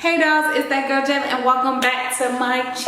Hey dolls, it's that girl Jalyn and welcome back to my channel.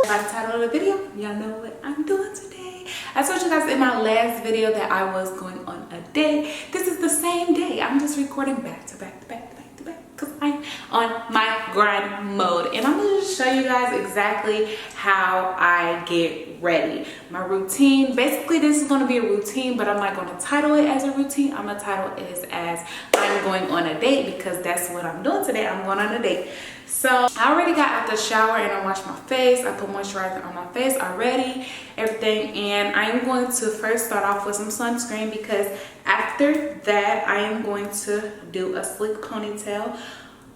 By the title of the video, y'all know what I'm doing today. I told you guys in my last video that I was going on a date. This is the same day. I'm just recording back to back to back to back to back because I'm on my grind mode. And I'm going to just show you guys exactly how I get ready. My routine. Basically, this is going to be a routine, but I'm not going to title it as a routine. I'm going to title it as I'm going on a date because that's what I'm doing today. I'm going on a date. So I already got out the shower and I washed my face. I put moisturizer on my face already, everything. And I am going to first start off with some sunscreen because after that I am going to do a sleek ponytail.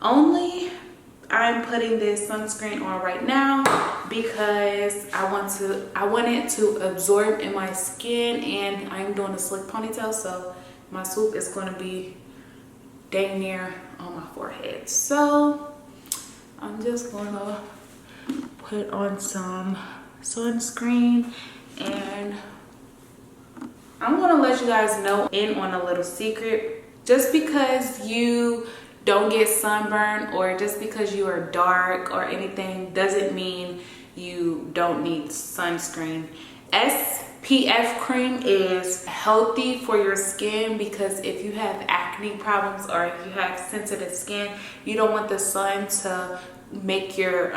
Only I'm putting this sunscreen on right now because I want it to absorb in my skin, and I'm doing a slick ponytail, so my swoop is going to be dang near on my forehead. So I'm just gonna put on some sunscreen, and I'm gonna let you guys know in on a little secret. Just because you don't get sunburn or just because you are dark or anything doesn't mean you don't need sunscreen. SPF cream is healthy for your skin because if you have acne problems or if you have sensitive skin, you don't want the sun to make your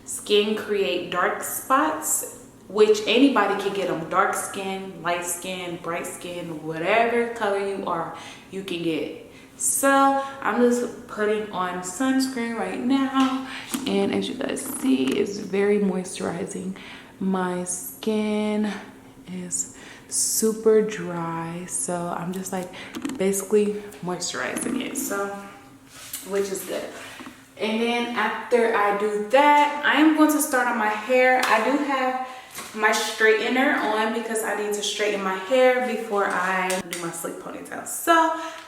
skin create dark spots, which anybody can get them. Dark skin, light skin, bright skin, whatever color you are, you can get it. So I'm just putting on sunscreen right now, and as you guys see, it's very moisturizing. My skin is super dry, so I'm just like basically moisturizing it, so which is good. And then after I do that, I am going to start on my hair. I do have my straightener on because I need to straighten my hair before I do my sleek ponytail. So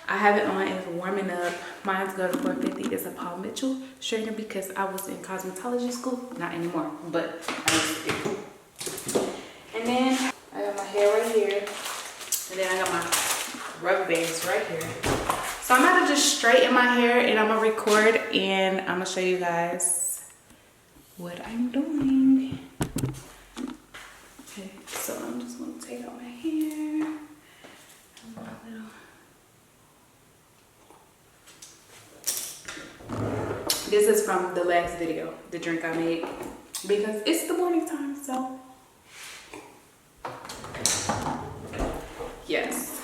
I have it on, it's warming up. Mine's go to 450. It's a Paul Mitchell straightener because I was in cosmetology school. Not anymore, but I used to do. And then I got my hair right here, and then I got my rubber bands right here. So I'm about to just straighten my hair and I'm gonna record and I'm gonna show you guys what I'm doing. Okay, so I'm just gonna take out my hair. This is from the last video, the drink I made, because it's the morning time, so yes.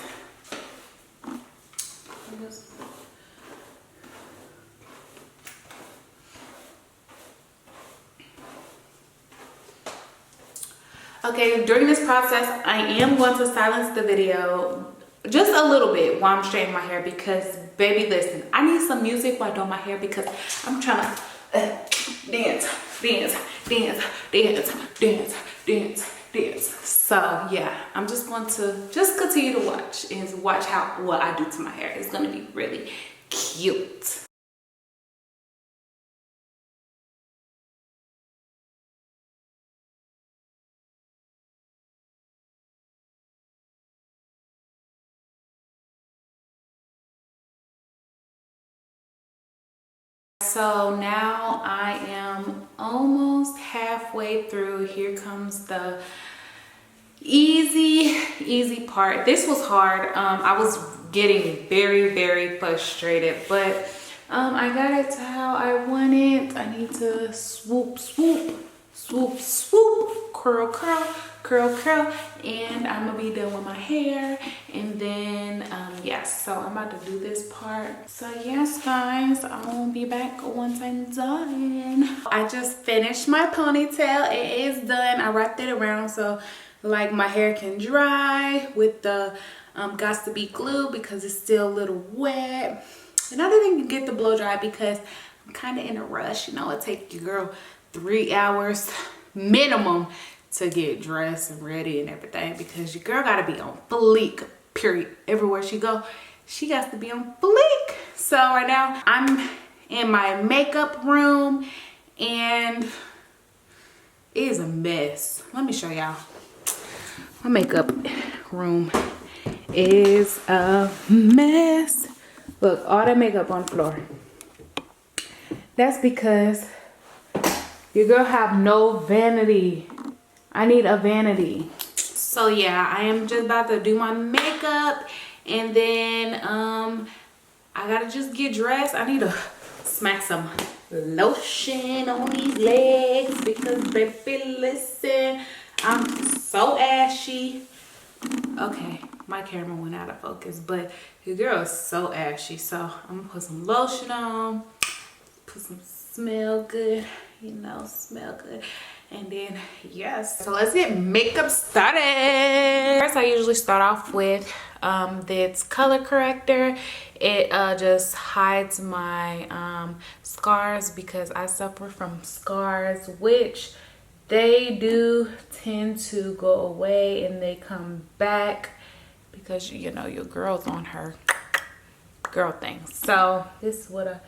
Okay, during this process, I am going to silence the video just a little bit while I'm straightening my hair because, baby, listen, I need some music while doing my hair because I'm trying to dance, dance, dance, dance, dance, dance, dance. So yeah, I'm just going to just continue to watch and watch what I do to my hair. It's going to be really cute. So now I am almost halfway through. Here comes the easy part. This was hard. I was getting very frustrated, but I got it to how I want it. I need to swoop, curl, and I'm gonna be done with my hair. And then yes, so I'm about to do this part. So yes guys, I will be back once I'm done. I just finished my ponytail. It is done. I wrapped it around so like my hair can dry with the got to be glue because it's still a little wet. And I didn't get the blow dry because I'm kind of in a rush. You know, it takes your girl 3 hours minimum to get dressed and ready and everything because your girl gotta be on fleek, period. Everywhere she go, she got to be on fleek. So right now I'm in my makeup room and it is a mess. Let me show y'all. My makeup room is a mess. Look, all that makeup on the floor. That's because your girl have no vanity. I need a vanity. So yeah, I am just about to do my makeup, and then I gotta just get dressed. I need to smack some lotion on these legs because baby, listen, I'm so ashy. Okay, my camera went out of focus, but your girl is so ashy. So I'm gonna put some lotion on, put some smell good, you know, smell good. And then, yes, so let's get makeup started. First, I usually start off with this color corrector. It just hides my scars because I suffer from scars, which they do tend to go away and they come back because, you know, your girl's on her girl thing. So this is what I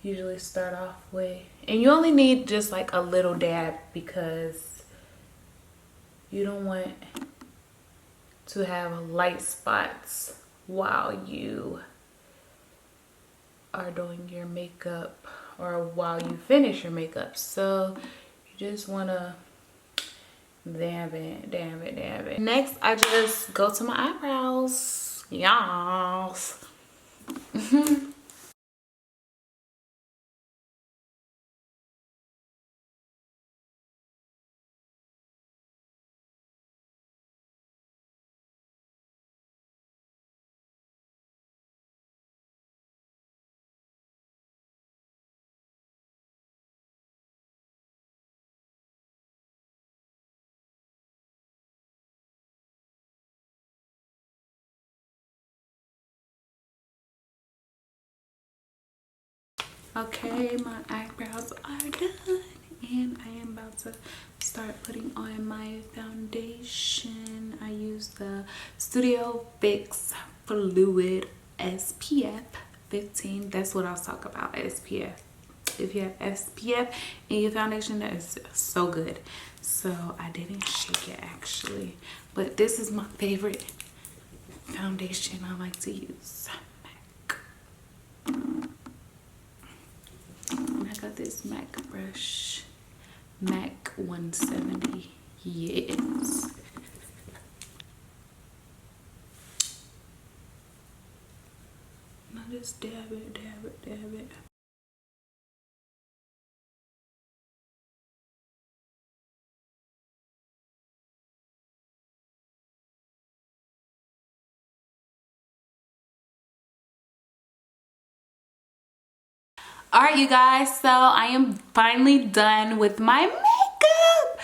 usually start off with, and you only need just like a little dab because you don't want to have light spots while you are doing your makeup or while you finish your makeup. So you just want to dab it, dab it, dab it. Next, I just go to my eyebrows. Yes. Okay, my eyebrows are done, and I am about to start putting on my foundation. I use the Studio Fix Fluid SPF 15. That's what I was talking about, SPF. If you have SPF in your foundation, that is so good. So I didn't shake it actually, but this is my favorite foundation I like to use. I got this MAC brush, MAC 170. Yes. Now just dab it, dab it, dab it. All right, you guys, so I am finally done with my makeup.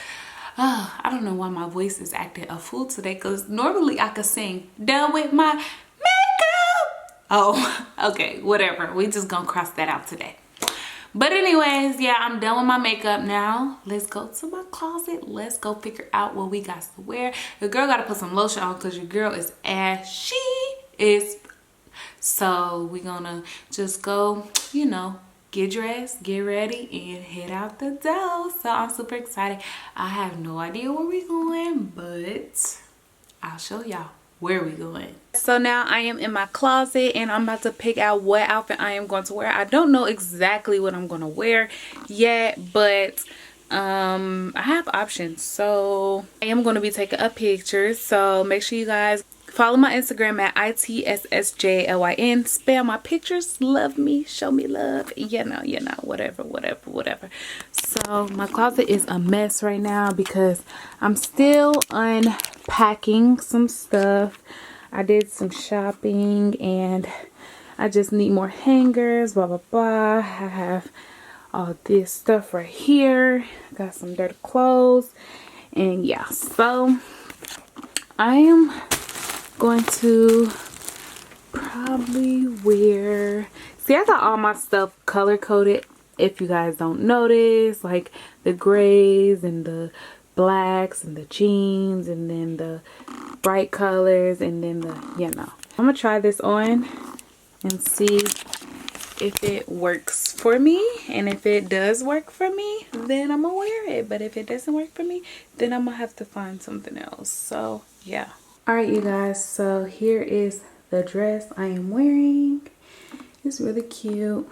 Oh, I don't know why my voice is acting a fool today, because normally I could sing done with my makeup. Oh, okay, whatever. We just gonna cross that out today. But anyways, yeah, I'm done with my makeup now. Let's go to my closet. Let's go figure out what we got to wear. Your girl gotta put some lotion on because your girl is ashy. So we're gonna just go, you know, get dressed, get ready, and head out the door. So I'm super excited. I have no idea where we're going, but I'll show y'all where we going. So now I am in my closet and I'm about to pick out what outfit I am going to wear. I don't know exactly what I'm going to wear yet, but I have options. So I am going to be taking a picture, so make sure you guys follow my Instagram at ITSSJLYN. Spam my pictures, love me, show me love, you know, whatever. So my closet is a mess right now because I'm still unpacking some stuff. I did some shopping and I just need more hangers, blah blah blah. I have all this stuff right here. Got some dirty clothes, and yeah, so I am going to probably wear, see, I got all my stuff color coded, if you guys don't notice, like the grays and the blacks and the jeans and then the bright colors and then the, you know. I'm gonna try this on and see if it works for me, and if it does work for me, then I'm gonna wear it. But if it doesn't work for me, then I'm gonna have to find something else. So yeah. Alright, you guys, so here is the dress I am wearing. It's really cute.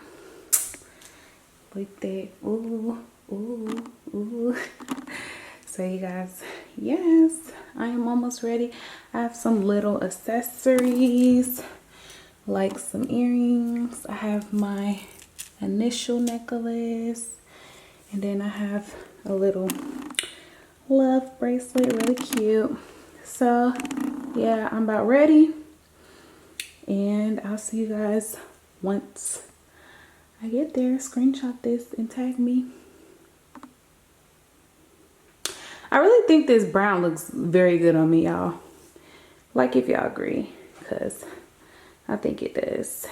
like that. Ooh, ooh, ooh. So you guys, yes, I am almost ready. I have some little accessories, like some earrings. I have my initial necklace, and then I have a little love bracelet, really cute. So yeah, I'm about ready, and I'll see you guys once I get there. Screenshot this and tag me. I really think this brown looks very good on me, y'all. Like if y'all agree, because I think it does.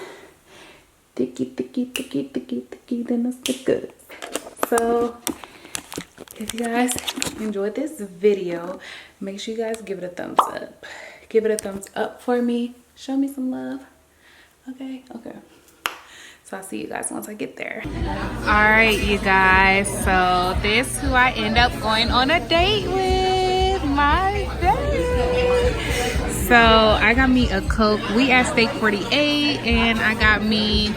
Thicky, thicky, thicky, thicky, thicky, then it's the good. So if you guys enjoyed this video, make sure you guys give it a thumbs up. Give it a thumbs up for me. Show me some love. Okay, okay. So I'll see you guys once I get there. All right, you guys. So this is who I end up going on a date with. My date. So I got me a Coke. We at Steak 48, and I got me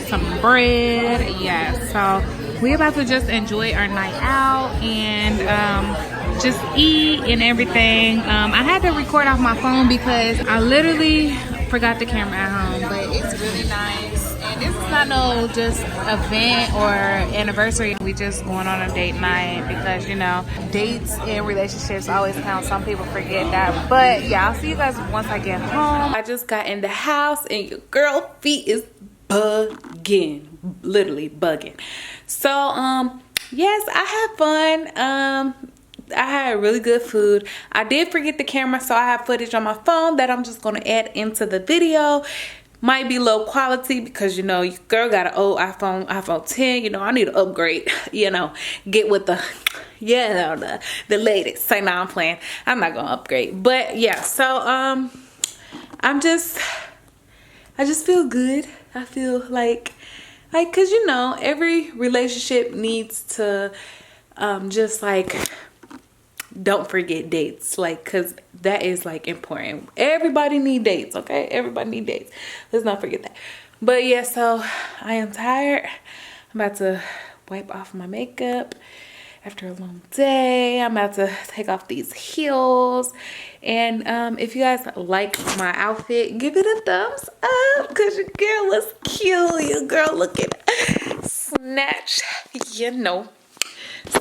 some bread. Yeah. So we about to just enjoy our night out and just eat and everything. I had to record off my phone because I literally forgot the camera at home, but it's really nice. And this is not no just event or anniversary. We just going on a date night because, you know, dates and relationships always count. Some people forget that. But yeah, I'll see you guys once I get home. I just got in the house and your girl feet is bugging, literally bugging. So yes, I had fun. I had really good food. I did forget the camera, so I have footage on my phone that I'm just gonna add into the video. Might be low quality because, you know, your girl got an old iPhone 10. You know, I need to upgrade, you know, get with the, yeah, the latest. Say, no, I'm playing. I'm not gonna upgrade. But yeah, so I just feel good. I feel like cause you know, every relationship needs to just like, don't forget dates, like, cause that is like important. Everybody need dates, okay? Everybody need dates. Let's not forget that. But yeah, so I am tired. I'm about to wipe off my makeup after a long day. I'm about to take off these heels. And if you guys like my outfit, give it a thumbs up, cause your girl was cute. Your girl looking snatch, you know.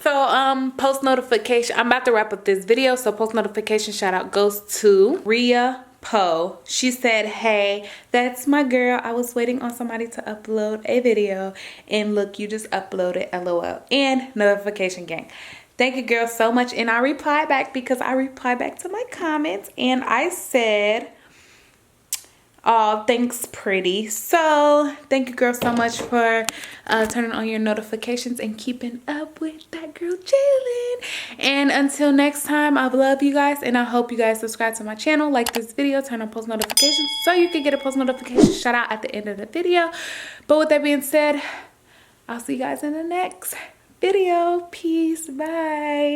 So post notification, I'm about to wrap up this video, so post notification shout out goes to Rhea Poe. She said, hey, that's my girl. I was waiting on somebody to upload a video, and look, you just uploaded, LOL. And notification gang, thank you girl so much. And I replied back because I replied back to my comments, and I said, oh, thanks pretty. So thank you girl so much for turning on your notifications and keeping up with that girl Jalyn. And until next time, I love you guys, and I hope you guys subscribe to my channel, like this video, turn on post notifications so you can get a post notification shout out at the end of the video. But with that being said, I'll see you guys in the next video. Peace, bye.